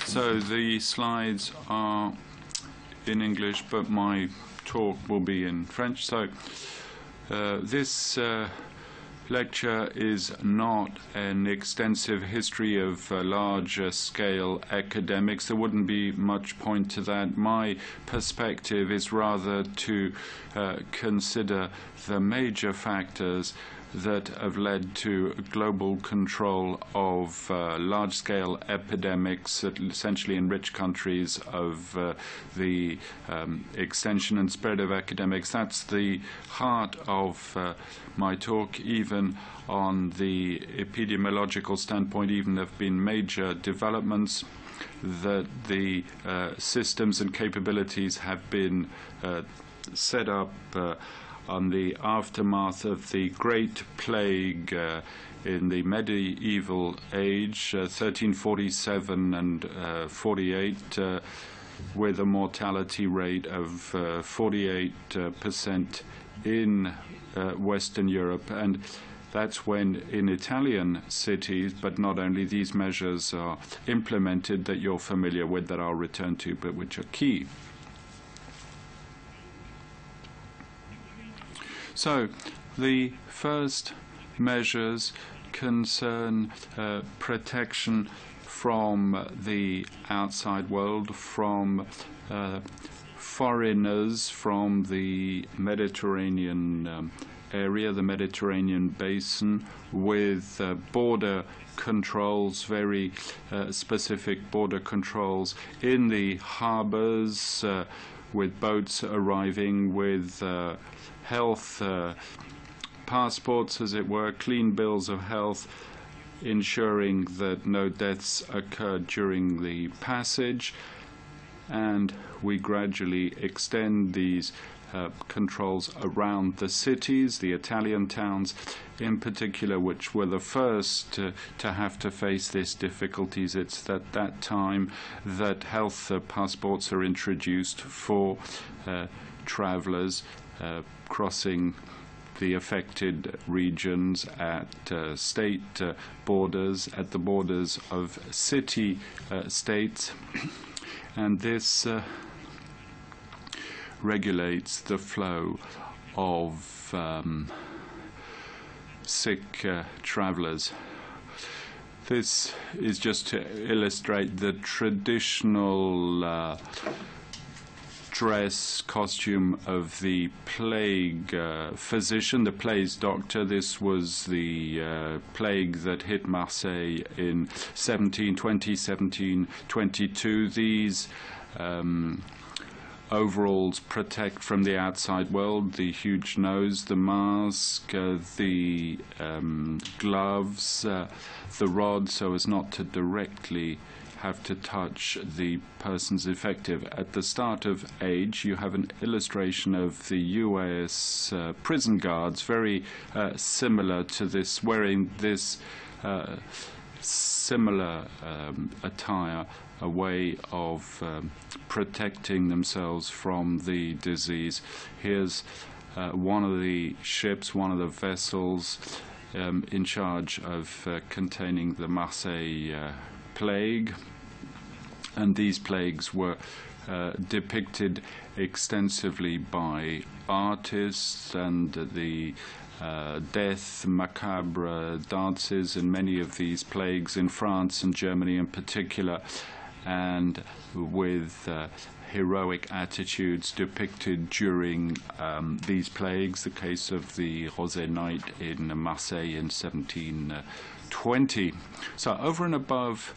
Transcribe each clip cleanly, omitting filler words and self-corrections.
So the slides are in English, but my talk will be in French. So this lecture is not an extensive history of large-scale academics. There wouldn't be much point to that. My perspective is rather to consider the major factors that have led to global control of large-scale epidemics, essentially in rich countries, of the extension and spread of epidemics. That's the heart of my talk. Even on the epidemiological standpoint, even there have been major developments that the systems and capabilities have been set up on the aftermath of the Great Plague in the medieval age, 1347 and 48, with a mortality rate of 48% in Western Europe. And that's when in Italian cities, but not only, these measures are implemented that you're familiar with, that I'll return to, but which are key. So the first measures concern protection from the outside world, from foreigners from the Mediterranean area, the Mediterranean basin, with border controls, very specific border controls in the harbors, with boats arriving with health passports, as it were, clean bills of health, ensuring that no deaths occurred during the passage. And we gradually extend these controls around the cities, the Italian towns in particular, which were the first to have to face these difficulties. It's at that time that health passports are introduced for travelers crossing the affected regions at state borders, at the borders of city states. And this regulates the flow of sick travelers. This is just to illustrate the traditional dress, costume of the plague physician, the plague doctor. This was the plague that hit Marseille in 1720, 1722. These overalls protect from the outside world, the huge nose, the mask, the gloves, the rod, so as not to directly have to touch the persons infected. At the start of age, you have an illustration of the U.S. prison guards, very similar to this, wearing this similar attire, a way of protecting themselves from the disease. Here's one of the ships, one of the vessels in charge of containing the Marseille plague. And these plagues were depicted extensively by artists, and the death, macabre dances in many of these plagues in France and Germany in particular, and with heroic attitudes depicted during these plagues. The case of the Rosé Night in Marseille in 1720. So over and above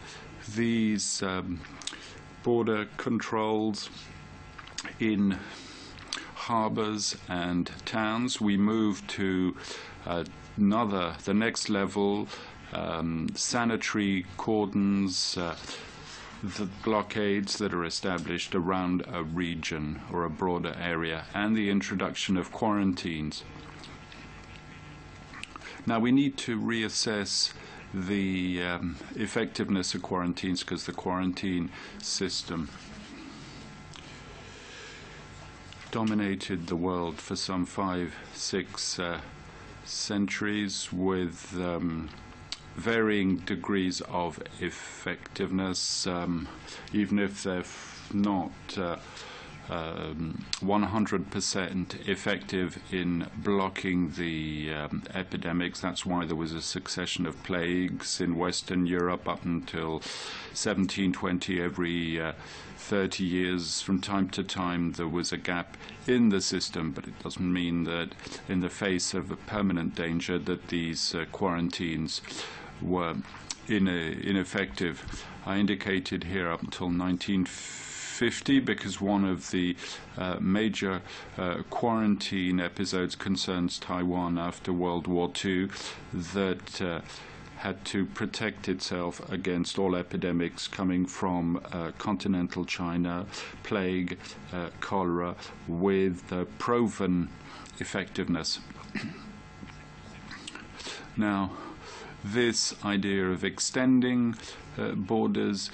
these border controls in harbors and towns, we move to the next level, sanitary cordons, the blockades that are established around a region or a broader area, and the introduction of quarantines. Now we need to reassess the effectiveness of quarantines, because the quarantine system dominated the world for some 5-6 centuries, with varying degrees of effectiveness, even if they're not 100% effective in blocking the epidemics. That's why there was a succession of plagues in Western Europe up until 1720. Every 30 years, from time to time, there was a gap in the system, but it doesn't mean that in the face of a permanent danger that these quarantines were ineffective. I indicated here up until 1950 because one of the major quarantine episodes concerns Taiwan after World War II that had to protect itself against all epidemics coming from continental China, plague, cholera, with proven effectiveness. Now, this idea of extending borders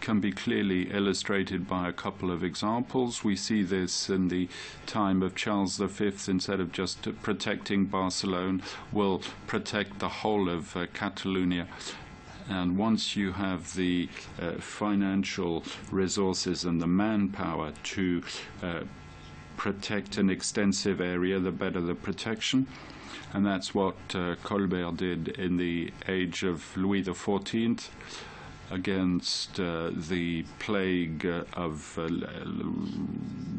can be clearly illustrated by a couple of examples. We see this in the time of Charles V. Instead of just protecting Barcelona, will protect the whole of Catalonia. And once you have the financial resources and the manpower to protect an extensive area, the better the protection. And that's what Colbert did in the age of Louis XIV. Against the plague of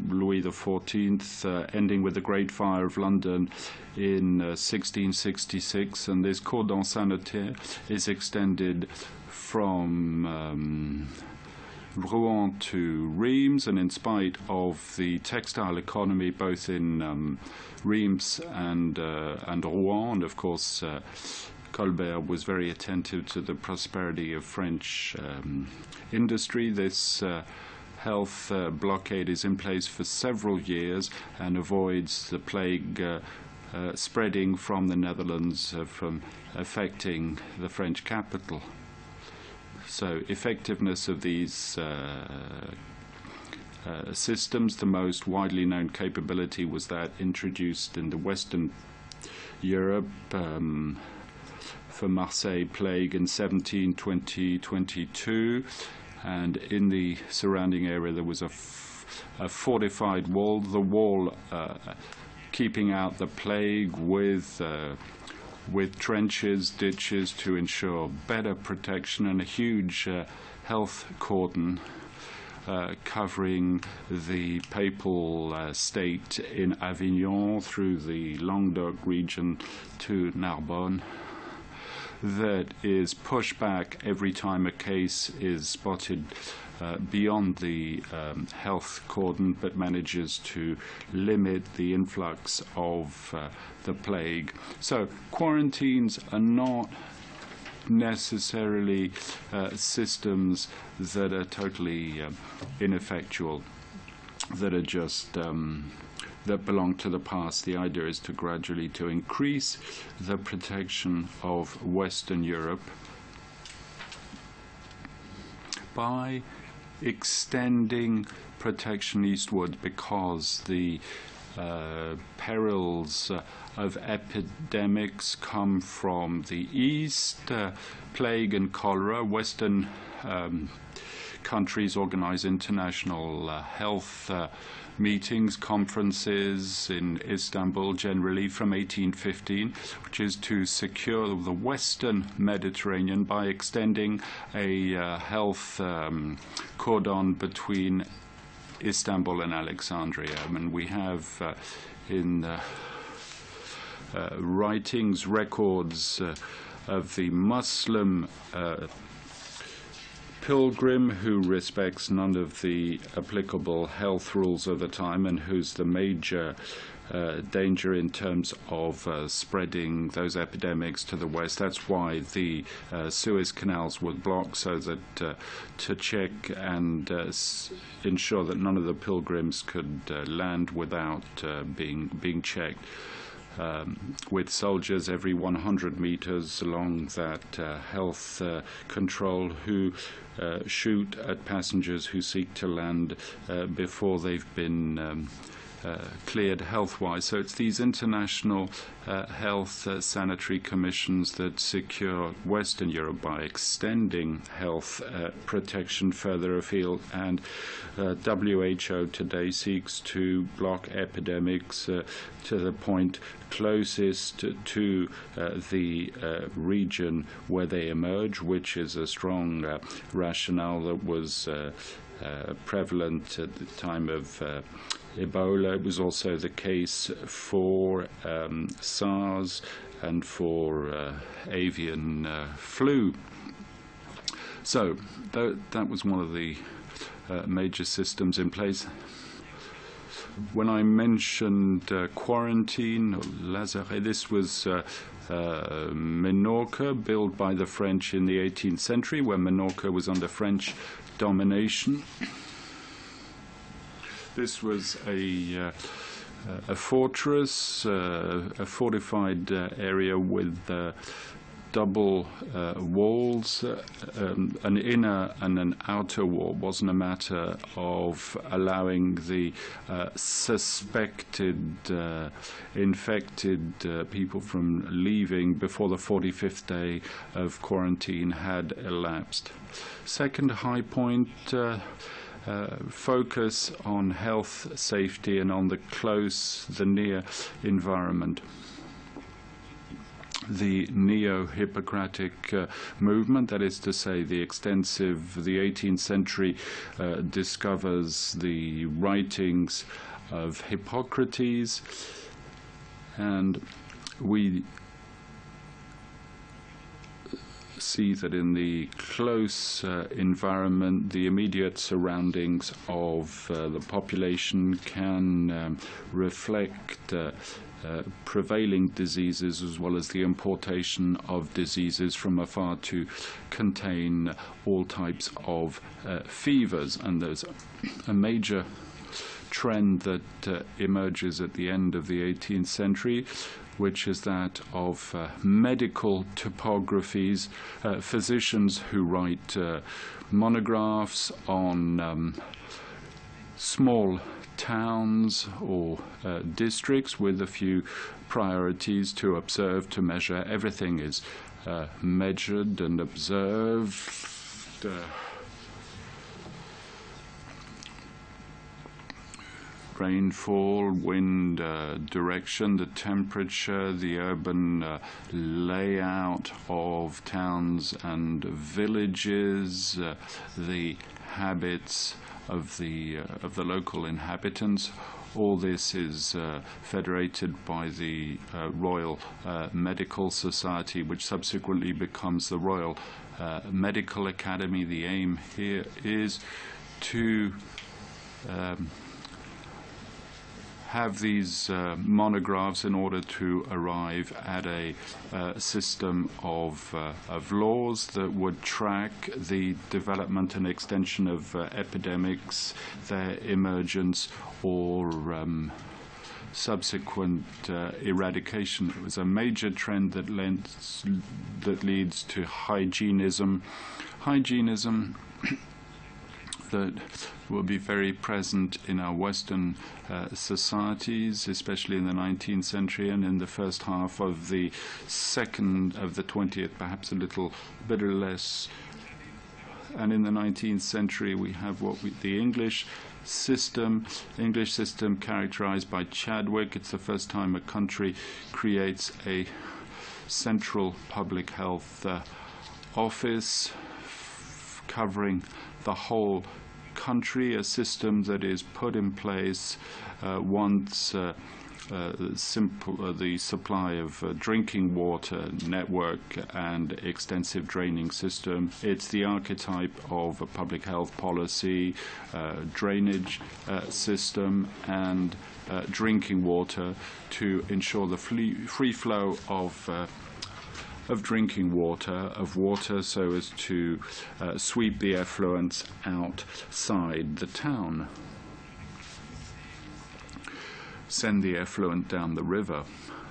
Louis XIV, ending with the Great Fire of London in 1666. And this cordon sanitaire is extended from Rouen to Reims, and in spite of the textile economy both in Reims and Rouen, and of course Colbert was very attentive to the prosperity of French industry. This health blockade is in place for several years and avoids the plague spreading from the Netherlands, from affecting the French capital. So effectiveness of these systems, the most widely known capability was that introduced in the Western Europe for Marseille plague in 1722, and in the surrounding area there was a fortified wall, the wall keeping out the plague with trenches, ditches to ensure better protection, and a huge health cordon covering the papal state in Avignon through the Languedoc region to Narbonne, that is pushed back every time a case is spotted beyond the health cordon, but manages to limit the influx of the plague. So quarantines are not necessarily systems that are totally ineffectual, that are just that belong to the past. The idea is to gradually to increase the protection of Western Europe by extending protection eastward, because the perils of epidemics come from the east. Plague and cholera. Western countries organize international health meetings, conferences in Istanbul, generally from 1815, which is to secure the Western Mediterranean by extending a health cordon between Istanbul and Alexandria. And we have in writings records of the Muslim pilgrim who respects none of the applicable health rules of the time, and who's the major danger in terms of spreading those epidemics to the west. That's why the Suez canals were blocked, so that to check and ensure that none of the pilgrims could land without being checked. With soldiers every 100 meters along that health control, who shoot at passengers who seek to land before they've been cleared health-wise. So it's these international health sanitary commissions that secure Western Europe by extending health protection further afield, and WHO today seeks to block epidemics to the point closest to the region where they emerge, which is a strong rationale that was prevalent at the time of Ebola. It was also the case for SARS and for avian flu. So that was one of the major systems in place. When I mentioned quarantine or lazaret, this was Minorca, built by the French in the 18th century, when Minorca was under French domination. This was a fortress, a fortified area with double walls, an inner and an outer wall. It wasn't a matter of allowing the suspected infected people from leaving before the 45th day of quarantine had elapsed. Second high point, focus on health, safety, and on the near environment. The neo-Hippocratic movement, that is to say the 18th century discovers the writings of Hippocrates, and we see that in the close environment, the immediate surroundings of the population can reflect prevailing diseases, as well as the importation of diseases from afar to contain all types of fevers. And there's a major trend that emerges at the end of the 18th century, which is that of medical topographies, physicians who write monographs on small towns or districts with a few priorities to observe, to measure. Everything is measured and observed. Rainfall, wind direction, the temperature, the urban layout of towns and villages, the habits of the local inhabitants. All this is federated by the Royal Medical Society, which subsequently becomes the Royal Medical Academy. The aim here is to have these monographs in order to arrive at a system of laws that would track the development and extension of epidemics, their emergence, or subsequent eradication. It was a major trend that leads to hygienism. Hygienism that will be very present in our Western societies, especially in the 19th century and in the first half of the 20th, perhaps a little bit less. And in the 19th century, we have the English system characterized by Chadwick. It's the first time a country creates a central public health office covering the whole country, a system that is put in place once the supply of drinking water network and extensive draining system. It's the archetype of a public health policy, drainage system, and drinking water to ensure the free flow of drinking water, so as to sweep the effluents outside the town, send the effluent down the river.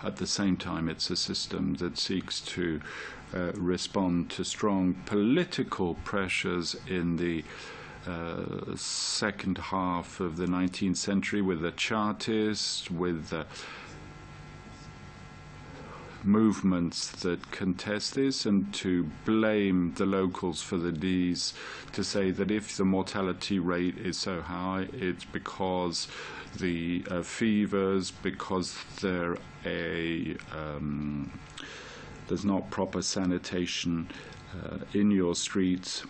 At the same time, it's a system that seeks to respond to strong political pressures in the second half of the 19th century with the Chartists, with movements that contest this, and to blame the locals for the disease, to say that if the mortality rate is so high, it's because the fevers, because there's not proper sanitation in your streets.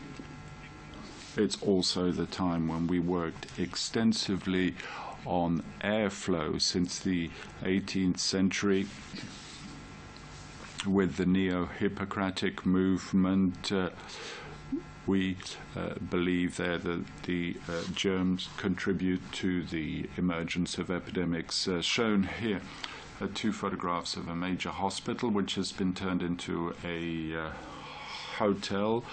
It's also the time when we worked extensively on airflow since the 18th century with the neo-Hippocratic movement. We believe there that the germs contribute to the emergence of epidemics. Shown here are two photographs of a major hospital which has been turned into a hotel,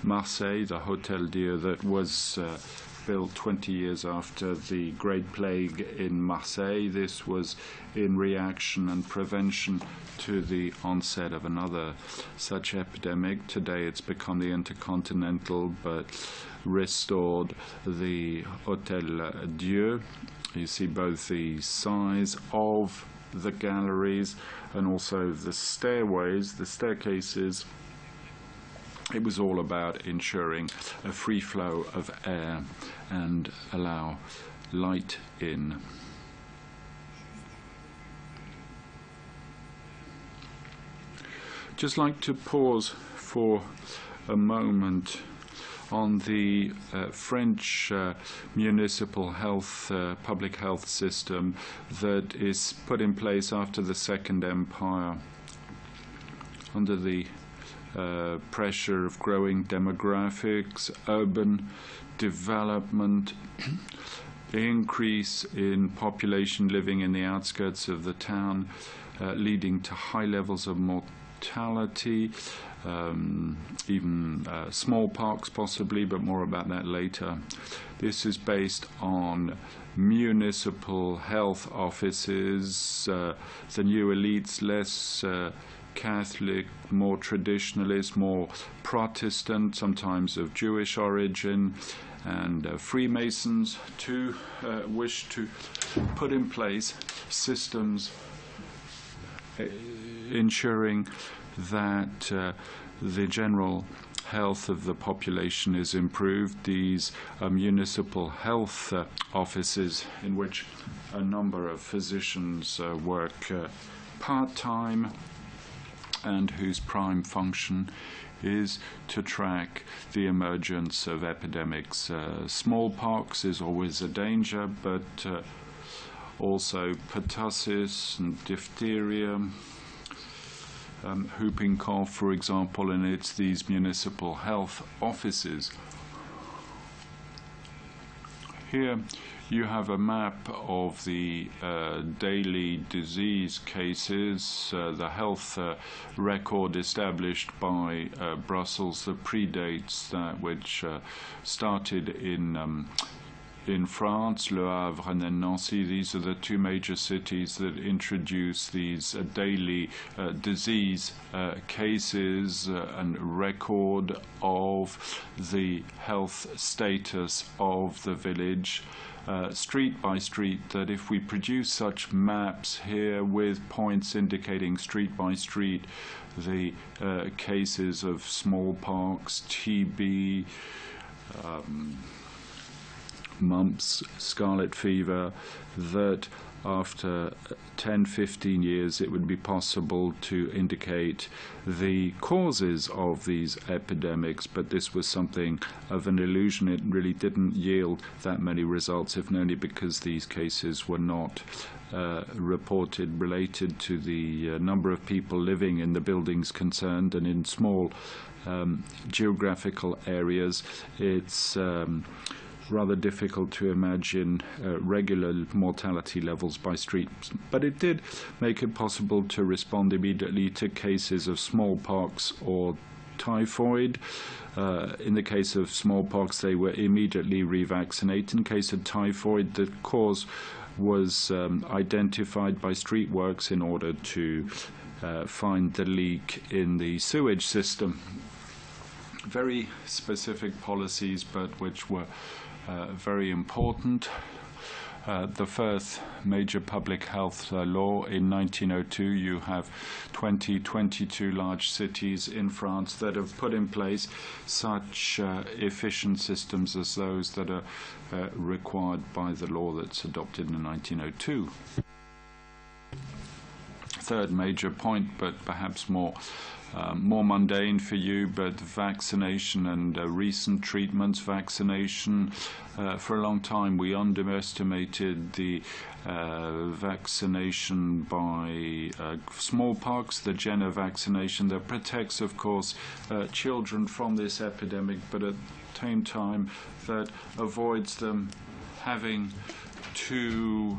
Marseille, the Hotel Dieu, that was built 20 years after the Great Plague in Marseille. This was in reaction and prevention to the onset of another such epidemic. Today it's become the Intercontinental, but restored the Hôtel Dieu. You see both the size of the galleries and also the stairways, the staircases. It was all about ensuring a free flow of air and allow light in. Just like to pause for a moment on the French municipal health, public health system that is put in place after the Second Empire under the pressure of growing demographics, urban development, increase in population living in the outskirts of the town, leading to high levels of mortality, even smallpox possibly, but more about that later. This is based on municipal health offices, the new elites, less Catholic, more traditionalist, more Protestant, sometimes of Jewish origin, and Freemasons, to wish to put in place systems ensuring that the general health of the population is improved. These municipal health offices, in which a number of physicians work part-time, and whose prime function is to track the emergence of epidemics. Smallpox is always a danger, but also pertussis and diphtheria, whooping cough, for example, and it's these municipal health offices. Here you have a map of the daily disease cases, the health record established by Brussels that predates that which started in France, Le Havre and then Nancy. These are the two major cities that introduce these daily disease cases and record of the health status of the village. Street by street, that if we produce such maps here with points indicating street by street the cases of smallpox, TB, mumps, scarlet fever, that after 10-15 years it would be possible to indicate the causes of these epidemics, but this was something of an illusion. It really didn't yield that many results, if only because these cases were not reported related to the number of people living in the buildings concerned, and in small geographical areas it's rather difficult to imagine regular mortality levels by street. But it did make it possible to respond immediately to cases of smallpox or typhoid. In the case of smallpox, they were immediately revaccinated. In case of typhoid, the cause was identified by street works in order to find the leak in the sewage system. very specific policies, but which were very important. The first major public health law in 1902, you have 22 large cities in France that have put in place such efficient systems as those that are required by the law that's adopted in 1902. Third major point, but perhaps more mundane for you, but vaccination and recent treatments. Vaccination, for a long time we underestimated the vaccination by smallpox, the Jenner vaccination that protects, of course, children from this epidemic, but at the same time that avoids them having to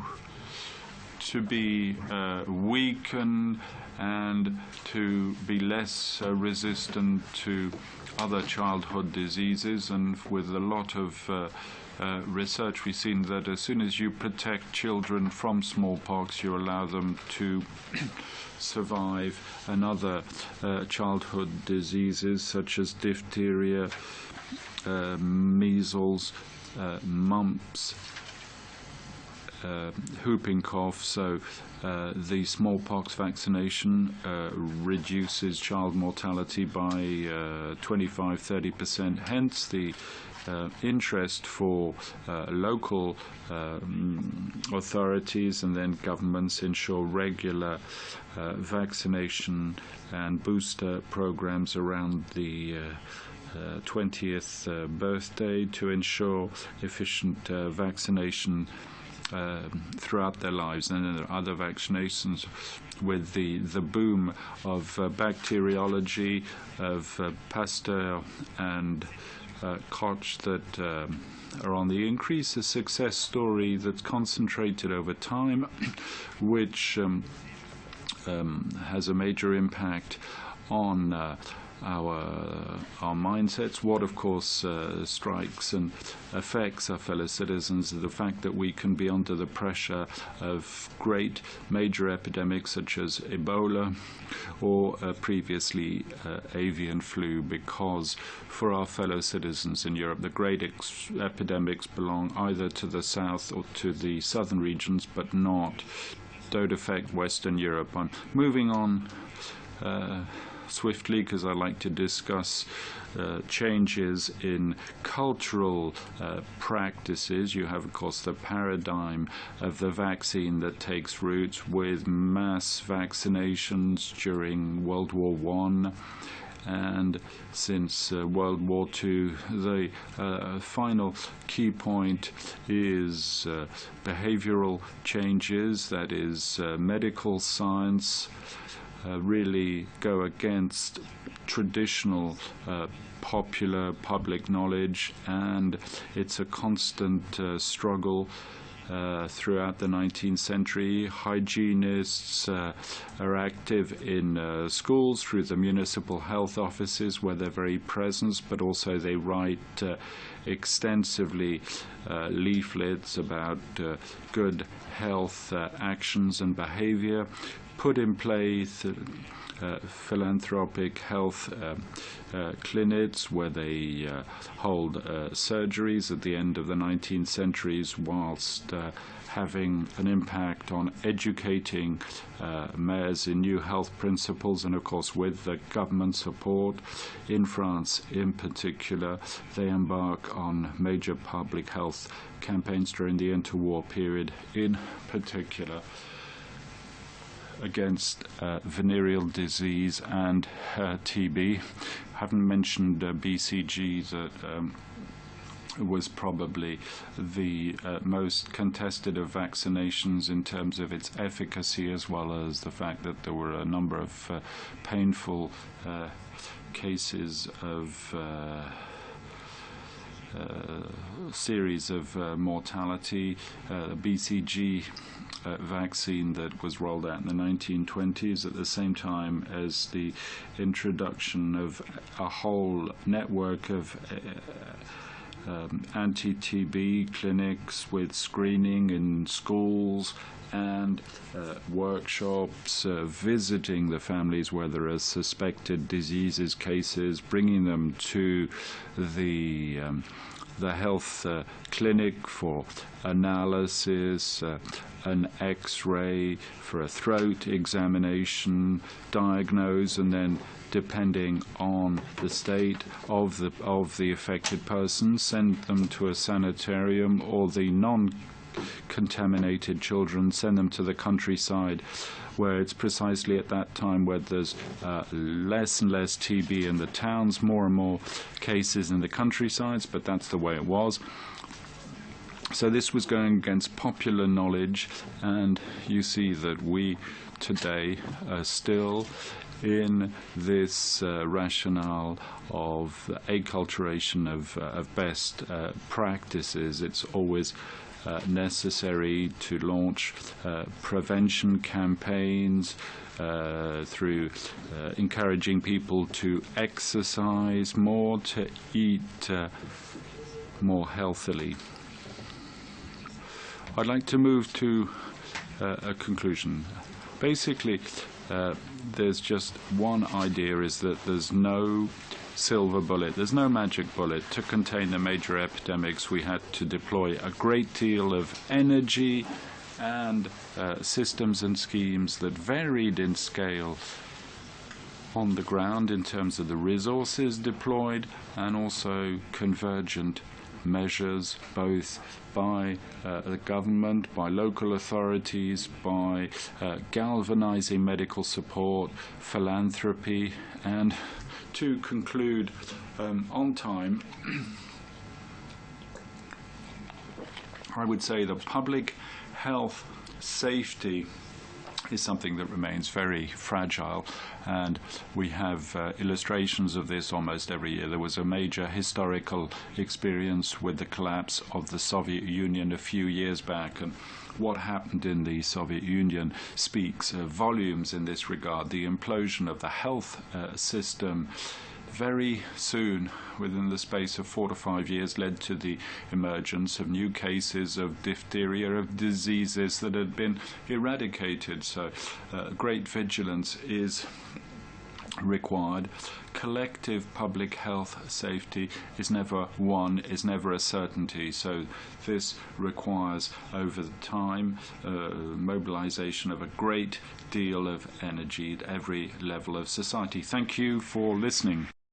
be weakened and to be less resistant to other childhood diseases. And with a lot of research, we've seen that as soon as you protect children from smallpox, you allow them to survive another childhood diseases such as diphtheria, measles, mumps, whooping cough. So the smallpox vaccination reduces child mortality by 25–30%. Hence the interest for local authorities and then governments ensure regular vaccination and booster programs around the 20th birthday to ensure efficient vaccination throughout their lives. And then there are other vaccinations with the boom of bacteriology, of Pasteur and Koch that are on the increase. A success story that's concentrated over time, which has a major impact on our mindsets. What, of course, strikes and affects our fellow citizens is the fact that we can be under the pressure of great major epidemics such as Ebola or previously avian flu, because for our fellow citizens in Europe, the great epidemics belong either to the south or to the southern regions, but don't affect Western Europe. I'm moving on swiftly because I like to discuss changes in cultural practices. You have, of course, the paradigm of the vaccine that takes roots with mass vaccinations during World War I. And since World War II, the final key point is behavioral changes, that is, medical science really go against traditional popular public knowledge, and it's a constant struggle throughout the 19th century. Hygienists are active in schools through the municipal health offices where they're very present, but also they write extensively leaflets about good health actions and behavior. Put in place philanthropic health clinics where they hold surgeries at the end of the 19th century, whilst having an impact on educating mayors in new health principles. And of course, with the government support in France in particular, they embark on major public health campaigns during the interwar period, in particular against venereal disease and TB. I haven't mentioned BCG, that was probably the most contested of vaccinations in terms of its efficacy, as well as the fact that there were a number of painful cases of series of mortality. BCG vaccine that was rolled out in the 1920s at the same time as the introduction of a whole network of anti-TB clinics with screening in schools and workshops, visiting the families where there are suspected diseases cases, bringing them to the health clinic for analysis, an X-ray for a throat examination, diagnose, and then depending on the state of the affected person, send them to a sanitarium, or the non-contaminated children, send them to the countryside, where it's precisely at that time where there's less and less TB in the towns, more and more cases in the countrysides, but that's the way it was. So this was going against popular knowledge, and you see that we today are still in this rationale of acculturation of best practices. It's always necessary to launch prevention campaigns through encouraging people to exercise more, to eat more healthily. I'd like to move to a conclusion. Basically, there's just one idea, is that there's no silver bullet, there's no magic bullet. To contain the major epidemics, we had to deploy a great deal of energy and systems and schemes that varied in scale on the ground in terms of the resources deployed, and also convergent measures, both by the government, by local authorities, by galvanizing medical support, philanthropy. And to conclude on time, I would say that public health safety is something that remains very fragile, and we have illustrations of this almost every year. There was a major historical experience with the collapse of the Soviet Union a few years back, and what happened in the Soviet Union speaks volumes in this regard. The implosion of the health system very soon, within the space of 4 to 5 years, led to the emergence of new cases of diphtheria, of diseases that had been eradicated. So great vigilance is required. Collective public health safety is never a certainty. So this requires, over time, mobilization of a great deal of energy at every level of society. Thank you for listening.